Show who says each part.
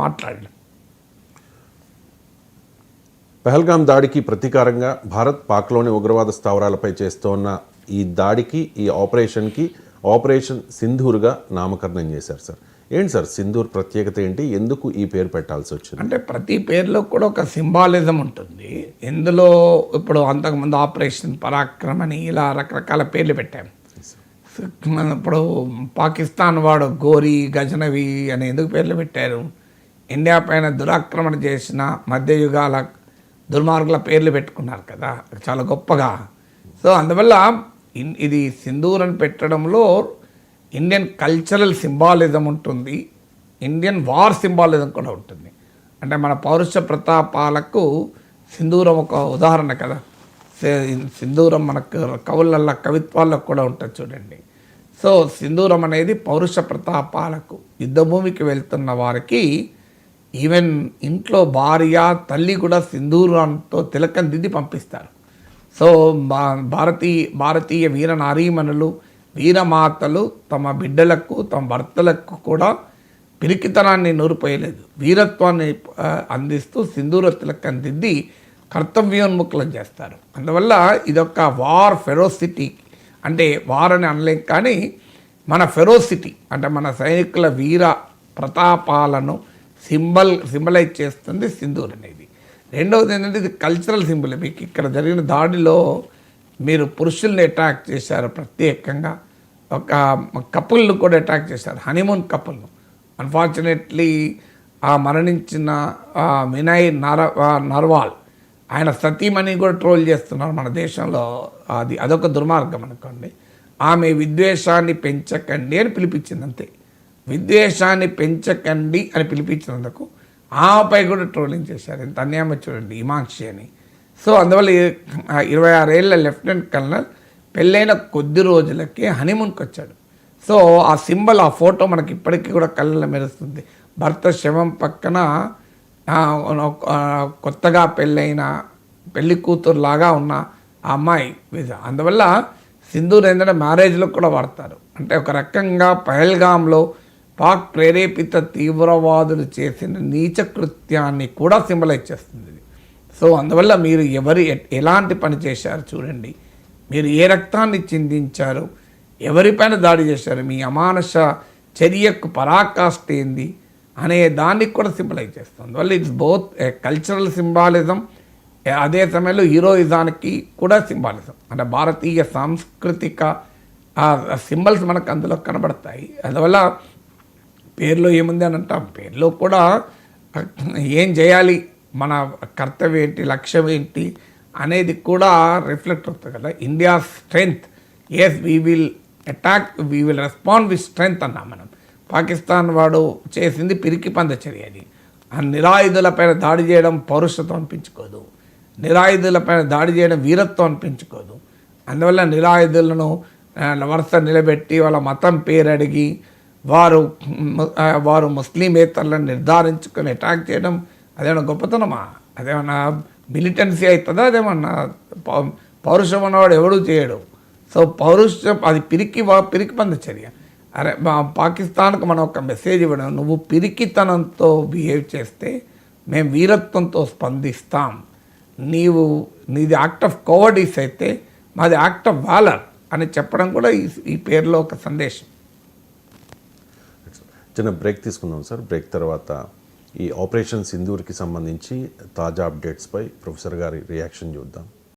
Speaker 1: మాట్లాడారు.
Speaker 2: పహల్గాం దాడికి ప్రతీకారంగా భారత్ పాక్లోని ఉగ్రవాద స్థావరాలపై చేస్తోన్న ఈ దాడికి, ఈ ఆపరేషన్ సింధూర్గా నామకరణం చేశారు సార్. ఏంటి సార్ సింధూర్ ప్రత్యేకత ఏంటి? ఎందుకు ఈ పేరు పెట్టాల్సి వచ్చింది?
Speaker 1: అంటే ప్రతి పేరులో కూడా ఒక సింబాలిజం ఉంటుంది. ఇందులో ఇప్పుడు అంతకుముందు ఆపరేషన్ పరాక్రమ్ అని ఇలా రకరకాల పేర్లు పెట్టాం. మన ఇప్పుడు పాకిస్తాన్ వాడు గోరీ, గజనవి అని ఎందుకు పేర్లు పెట్టారు? ఇండియా పైన దురాక్రమణ చేసిన మధ్యయుగాల దుర్మార్గుల పేర్లు పెట్టుకున్నారు కదా, చాలా గొప్పగా. సో అందువల్ల ఇది సింధూర్ అని పెట్టడంలో ఇండియన్ కల్చరల్ సింబాలిజం ఉంటుంది, ఇండియన్ వార్ సింబాలిజం కూడా ఉంటుంది. అంటే మన పౌరుష ప్రతాపాలకు సింధూరం ఒక ఉదాహరణ కదా. సింధూరం మనకు కవులల్లో, కవిత్వాల్లో కూడా ఉంటుంది చూడండి. సో సింధూరం అనేది పౌరుష ప్రతాపాలకు, యుద్ధభూమికి వెళ్తున్న వారికి, ఈవెన్ ఇంట్లో భార్య, తల్లి కూడా సింధూరంతో తిలకం దిద్ది పంపిస్తారు. సో భారతీయ వీర నారీమణులు, వీరమాతలు తమ బిడ్డలకు, తమ భర్తలకు కూడా పిరికితనాన్ని నూరిపోయలేదు, వీరత్వాన్ని అందిస్తూ సింధూర తిలకం దిద్ది కర్తవ్యోన్ముఖులను చేస్తారు. అందువల్ల ఇదొక వార్ ఫెరోసిటీ, అంటే వార్ అని అనలేం కానీ మన ఫెరోసిటీ అంటే మన సైనికుల వీర ప్రతాపాలను సింబలైజ్ చేస్తుంది సింధూర్ అనేది. రెండవది ఏంటంటే ఇది కల్చరల్ సింబల్. మీకు ఇక్కడ జరిగిన దాడిలో మీరు పురుషుల్ని అటాక్ చేశారు, ప్రత్యేకంగా ఒక కపుల్ను కూడా అటాక్ చేశారు, హనీమూన్ కపుల్ను. అన్ఫార్చునేట్లీ ఆ మరణించిన వినయ్ నర్వాల్ ఆయన సతీమణి కూడా ట్రోల్ చేస్తున్నారు మన దేశంలో. అదొక దుర్మార్గం అనుకోండి. ఆమె విద్వేషాన్ని పెంచకండి అని పిలిపించింది, అంతే. విద్వేషాన్ని పెంచకండి అని పిలిపించినందుకు ఆమెపై కూడా ట్రోలింగ్ చేశారు. ఎంత అన్యాయం చూడండి, హిమాంక్షి అని. సో అందువల్ల 26 ఏళ్ళ లెఫ్టినెంట్ కల్నల్ పెళ్ళైన కొద్ది రోజులకే హనీమూన్కి వచ్చాడు. సో ఆ సింబల్, ఆ ఫోటో మనకి ఇప్పటికీ కూడా కళ్ళలో మెరుస్తుంది. భర్త శవం పక్కన కొత్తగా పెళ్ళైన పెళ్లి కూతురు లాగా ఉన్న ఆ అమ్మాయి. అందువల్ల సింధూర్ ఏంటంటే మ్యారేజ్లో కూడా వాడతారు. అంటే ఒక రకంగా పహల్గాంలో పాక్ ప్రేరేపిత తీవ్రవాదులు చేసిన నీచ కృత్యాన్ని కూడా సింబలైజ్ చేస్తుంది. సో అందువల్ల మీరు ఎలాంటి పని చేశారు చూడండి, మీరు ఏ రక్తాన్ని చిందించారు, ఎవరిపైన దాడి చేశారు, మీ అమానుష చర్యకు పరాకాష్ఠ ఏంది అనే దానికి కూడా సింబలైజ్ చేస్తుంది. అందువల్ల ఇట్స్ బోత్ కల్చరల్ సింబాలిజం, అదే సమయంలో హీరోయిజానికి కూడా సింబాలిజం. అంటే భారతీయ సాంస్కృతిక సింబల్స్ మనకు అందులో కనబడతాయి. అందువల్ల పేర్లో ఏముంది అని అంటాం, పేర్లో కూడా ఏం చేయాలి, మన కర్తవ్యం ఏంటి, లక్ష్యం ఏంటి అనేది కూడా రిఫ్లెక్ట్ అవుతుంది కదా. India strength, as we will attack, we will respond with strength అన్నాం మనం. పాకిస్తాన్ వాడు చేసింది పిరికి పంద చర్య. అది ఆ నిరాయుధులపైన దాడి చేయడం పౌరుషత్వం అనిపించుకోదు, నిరాయుధులపైన దాడి చేయడం వీరత్వం అనిపించుకోదు. అందువల్ల నిరాయుధులను వరుస నిలబెట్టి వాళ్ళ మతం పేరు అడిగి వారు ముస్లిమేతరులను నిర్ధారించుకొని అటాక్ చేయడం అదేమన్నా గొప్పతనమా? అదేమన్నా మిలిటెన్సీ అవుతుందా? అదేమన్నా పౌరుషం అన్నవాడు ఎవడూ చేయడు. సో పౌరుషం అది పిరికి పంద చర్య. అరే పాకిస్తాన్కు మనం ఒక మెసేజ్ ఇవ్వడం, నువ్వు పిరికితనంతో బిహేవ్ చేస్తే మేము వీరత్వంతో స్పందిస్తాం, నీది యాక్ట్ ఆఫ్ కోవర్డీస్ అయితే మాది యాక్ట్ ఆఫ్ వాలర్ అని చెప్పడం కూడా ఈ పేరులో ఒక సందేశం.
Speaker 2: చిన్న బ్రేక్ తీసుకుందాం సార్. బ్రేక్ తర్వాత ఈ ఆపరేషన్ సింధూర్కి సంబంధించి తాజా అప్డేట్స్పై ప్రొఫెసర్ గారి రియాక్షన్ చూద్దాం.